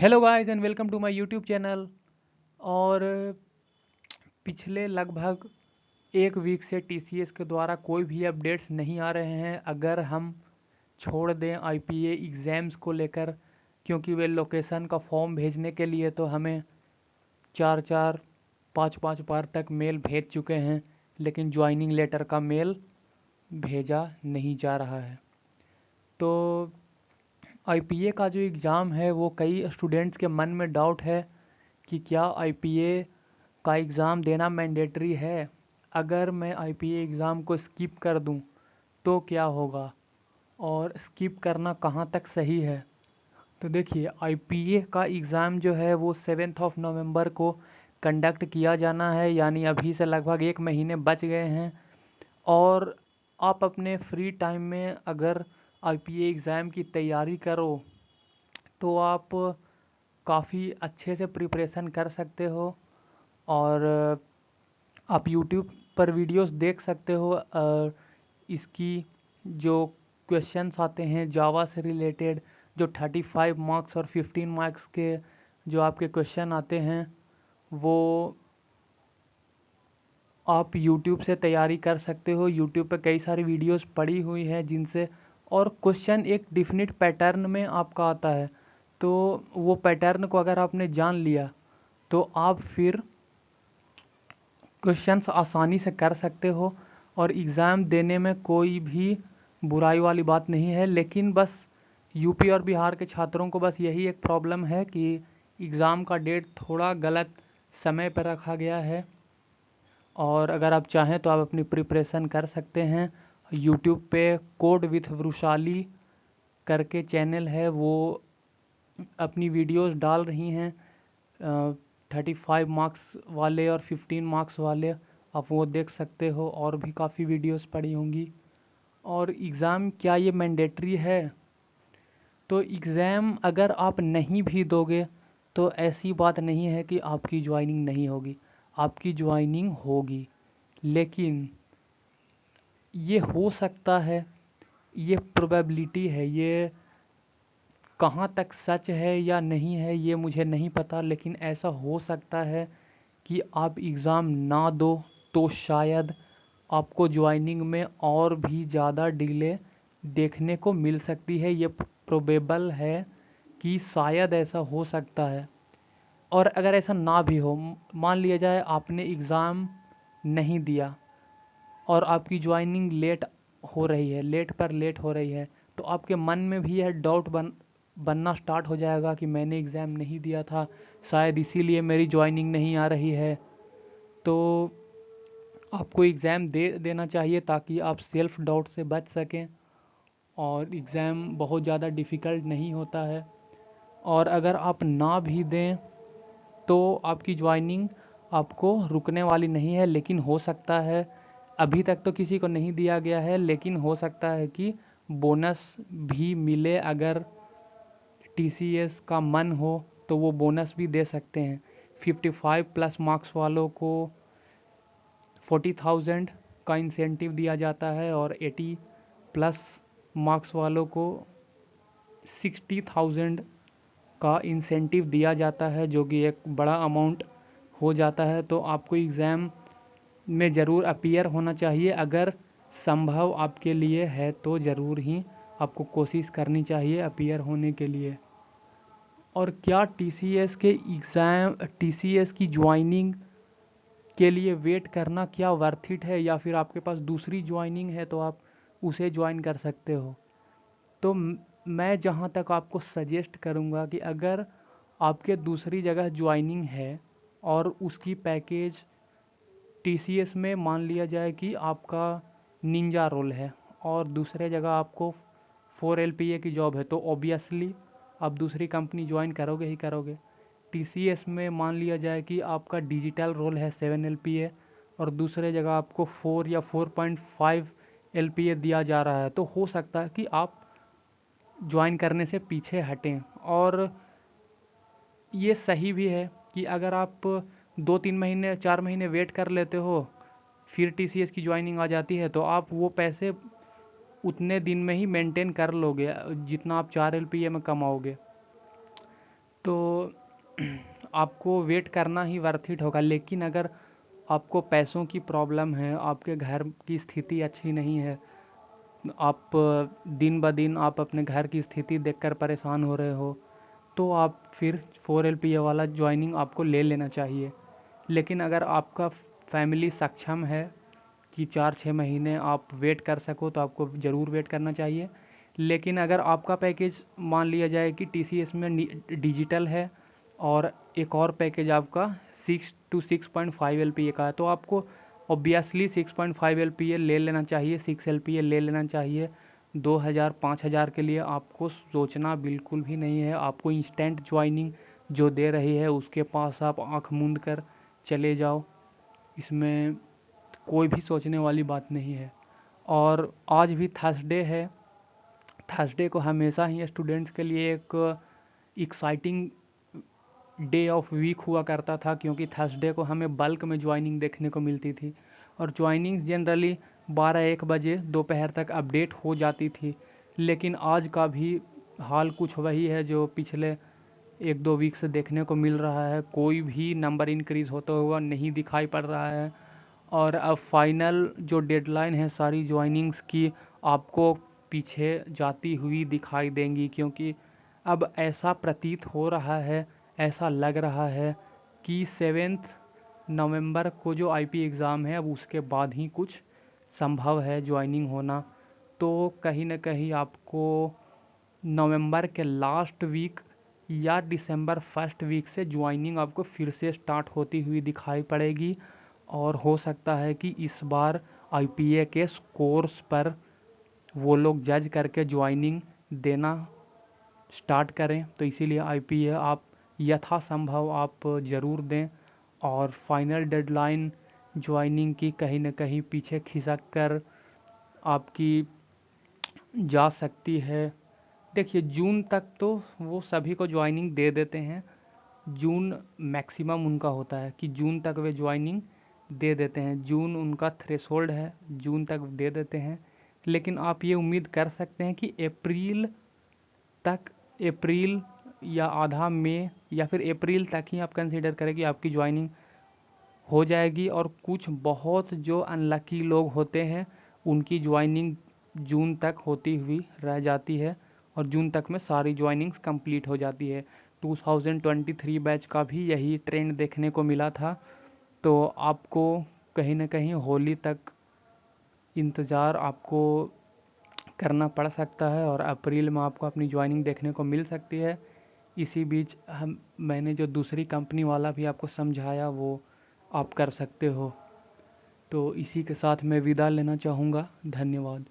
Hello guys and welcome to my YouTube channel. और पिछले लगभग एक वीक से टीसीएस के द्वारा कोई भी अपडेट्स नहीं आ रहे हैं। अगर हम छोड़ दें आईपीए एग्ज़ाम्स को लेकर, क्योंकि वे लोकेशन का फॉर्म भेजने के लिए तो हमें चार चार पाँच पाँच बार तक मेल भेज चुके हैं, लेकिन ज्वाइनिंग लेटर का मेल भेजा नहीं जा रहा है। तो आईपीए का जो एग्ज़ाम है वो कई स्टूडेंट्स के मन में डाउट है कि क्या आईपीए का एग्ज़ाम देना मैंडेटरी है। अगर मैं आईपीए एग्ज़ाम को स्किप कर दूं तो क्या होगा, और स्किप करना कहाँ तक सही है। तो देखिए, आईपीए का एग्ज़ाम जो है वो 7 नवंबर को कंडक्ट किया जाना है, यानी अभी से लगभग एक महीने बच गए हैं। और आप अपने फ्री टाइम में अगर आईपीए एग्ज़ाम की तैयारी करो तो आप काफ़ी अच्छे से प्रिपरेशन कर सकते हो। और आप यूट्यूब पर वीडियोस देख सकते हो। इसकी जो क्वेश्चंस आते हैं जावा से रिलेटेड, जो 35 मार्क्स और 15 मार्क्स के जो आपके क्वेश्चन आते हैं, वो आप यूट्यूब से तैयारी कर सकते हो। यूट्यूब पे कई सारी वीडियोस पड़ी हुई हैं जिनसे, और क्वेश्चन एक डिफिनिट पैटर्न में आपका आता है। तो वो पैटर्न को अगर आपने जान लिया तो आप फिर क्वेश्चंस आसानी से कर सकते हो, और एग्ज़ाम देने में कोई भी बुराई वाली बात नहीं है। लेकिन बस यूपी और बिहार के छात्रों को बस यही एक प्रॉब्लम है कि एग्ज़ाम का डेट थोड़ा गलत समय पर रखा गया है। और अगर आप चाहें तो आप अपनी प्रिपरेशन कर सकते हैं। यूट्यूब पे कोड विथ वृशाली करके चैनल है, वो अपनी वीडियोस डाल रही हैं 35 मार्क्स वाले और 15 मार्क्स वाले। आप वो देख सकते हो, और भी काफ़ी वीडियोस पड़ी होंगी। और एग्ज़ाम क्या ये मैंडेटरी है? तो एग्ज़ाम अगर आप नहीं भी दोगे तो ऐसी बात नहीं है कि आपकी ज्वाइनिंग नहीं होगी, आपकी ज्वाइनिंग होगी। लेकिन ये हो सकता है, ये प्रोबेबिलिटी है, ये कहाँ तक सच है या नहीं है ये मुझे नहीं पता, लेकिन ऐसा हो सकता है कि आप एग्ज़ाम ना दो तो शायद आपको ज्वाइनिंग में और भी ज़्यादा डिले देखने को मिल सकती है। ये प्रोबेबल है कि शायद ऐसा हो सकता है। और अगर ऐसा ना भी हो, मान लिया जाए आपने एग्ज़ाम नहीं दिया और आपकी ज्वाइनिंग लेट हो रही है, लेट पर लेट हो रही है, तो आपके मन में भी यह डाउट बनना स्टार्ट हो जाएगा कि मैंने एग्ज़ाम नहीं दिया था, शायद इसीलिए मेरी ज्वाइनिंग नहीं आ रही है। तो आपको एग्ज़ाम दे देना चाहिए ताकि आप सेल्फ डाउट से बच सकें। और एग्ज़ाम बहुत ज़्यादा डिफ़िकल्ट नहीं होता है। और अगर आप ना भी दें तो आपकी ज्वाइनिंग आपको रुकने वाली नहीं है, लेकिन हो सकता है, अभी तक तो किसी को नहीं दिया गया है, लेकिन हो सकता है कि बोनस भी मिले। अगर टीसीएस का मन हो तो वो बोनस भी दे सकते हैं। 55 प्लस मार्क्स वालों को 40,000 का इंसेंटिव दिया जाता है, और 80 प्लस मार्क्स वालों को 60,000 का इंसेंटिव दिया जाता है, जो कि एक बड़ा अमाउंट हो जाता है। तो आपको एग्ज़ाम में ज़रूर अपीयर होना चाहिए। अगर संभव आपके लिए है तो ज़रूर ही आपको कोशिश करनी चाहिए अपीयर होने के लिए। और क्या टीसीएस के एग्ज़ाम, टीसीएस की ज्वाइनिंग के लिए वेट करना क्या वर्थ इट है, या फिर आपके पास दूसरी ज्वाइनिंग है तो आप उसे ज्वाइन कर सकते हो। तो मैं जहाँ तक आपको सजेस्ट करूँगा कि अगर आपके दूसरी जगह ज्वाइनिंग है और उसकी पैकेज टीसीएस में मान लिया जाए कि आपका निंजा रोल है, और दूसरे जगह आपको 4 LPA की जॉब है, तो ऑब्वियसली आप दूसरी कंपनी ज्वाइन करोगे ही करोगे। टीसीएस में मान लिया जाए कि आपका डिजिटल रोल है 7 LPA, और दूसरे जगह आपको 4 या 4.5 LPA दिया जा रहा है, तो हो सकता है कि आप ज्वाइन करने से पीछे हटें। और ये सही भी है कि अगर आप 2-3 महीने 4 महीने वेट कर लेते हो, फिर टीसीएस की ज्वाइनिंग आ जाती है, तो आप वो पैसे उतने दिन में ही मेंटेन कर लोगे जितना आप 4 LPA में कमाओगे। तो आपको वेट करना ही वर्थ इट होगा। लेकिन अगर आपको पैसों की प्रॉब्लम है, आपके घर की स्थिति अच्छी नहीं है, आप दिन ब दिन आप अपने घर की स्थिति देखकर परेशान हो रहे हो, तो आप फिर 4 LPA वाला ज्वाइनिंग आपको ले लेना चाहिए। लेकिन अगर आपका फैमिली सक्षम है कि 4-6 महीने आप वेट कर सको, तो आपको ज़रूर वेट करना चाहिए। लेकिन अगर आपका पैकेज मान लिया जाए कि TCS में डिजिटल है और एक और पैकेज आपका 6 to 6.5 LPA का है, तो आपको ऑब्वियसली 6.5 LPA ले लेना चाहिए, 6 LPA ले लेना चाहिए। 2000-5000 के लिए आपको सोचना बिल्कुल भी नहीं है। आपको इंस्टेंट ज्वाइनिंग जो दे रही है उसके पास आप आँख मूंद कर चले जाओ, इसमें कोई भी सोचने वाली बात नहीं है। और आज भी थर्सडे है। थर्सडे को हमेशा ही स्टूडेंट्स के लिए एक एक्साइटिंग डे ऑफ वीक हुआ करता था, क्योंकि थर्सडे को हमें बल्क में ज्वाइनिंग देखने को मिलती थी और ज्वाइनिंग्स जनरली 12-1 बजे दोपहर तक अपडेट हो जाती थी। लेकिन आज का भी हाल कुछ वही है जो पिछले 1-2 वीक से देखने को मिल रहा है। कोई भी नंबर इंक्रीज़ होता हुआ नहीं दिखाई पड़ रहा है। और अब फाइनल जो डेडलाइन है सारी ज्वाइनिंग्स की, आपको पीछे जाती हुई दिखाई देंगी, क्योंकि अब ऐसा प्रतीत हो रहा है, ऐसा लग रहा है कि 7 नवंबर को जो IP एग्ज़ाम है, अब उसके बाद ही कुछ संभव है ज्वाइनिंग होना। तो कहीं ना कहीं आपको नवंबर के लास्ट वीक या दिसंबर फर्स्ट वीक से ज्वाइनिंग आपको फिर से स्टार्ट होती हुई दिखाई पड़ेगी। और हो सकता है कि इस बार IPA के स्कोर्स पर वो लोग जज करके ज्वाइनिंग देना स्टार्ट करें। तो इसीलिए IPA आप यथासंभव आप ज़रूर दें। और फाइनल डेडलाइन ज्वाइनिंग की कहीं ना कहीं पीछे खिसक कर आपकी जा सकती है। देखिए, जून तक तो वो सभी को ज्वाइनिंग दे देते हैं। जून मैक्सिमम उनका होता है कि जून तक वे ज्वाइनिंग दे देते हैं। जून उनका थ्रेशोल्ड है, जून तक दे देते हैं। लेकिन आप ये उम्मीद कर सकते हैं कि अप्रैल या आधा मई या फिर अप्रैल तक ही आप कंसीडर करें कि आपकी ज्वाइनिंग हो जाएगी। और कुछ बहुत जो अनलकी लोग होते हैं उनकी ज्वाइनिंग जून तक होती हुई रह जाती है और जून तक में सारी ज्वाइनिंग्स कंप्लीट हो जाती है। 2023 बैच का भी यही ट्रेंड देखने को मिला था। तो आपको कहीं ना कहीं होली तक इंतज़ार आपको करना पड़ सकता है और अप्रैल में आपको अपनी ज्वाइनिंग देखने को मिल सकती है। इसी बीच मैंने जो दूसरी कंपनी वाला भी आपको समझाया वो आप कर सकते हो। तो इसी के साथ मैं विदा लेना चाहूँगा। धन्यवाद।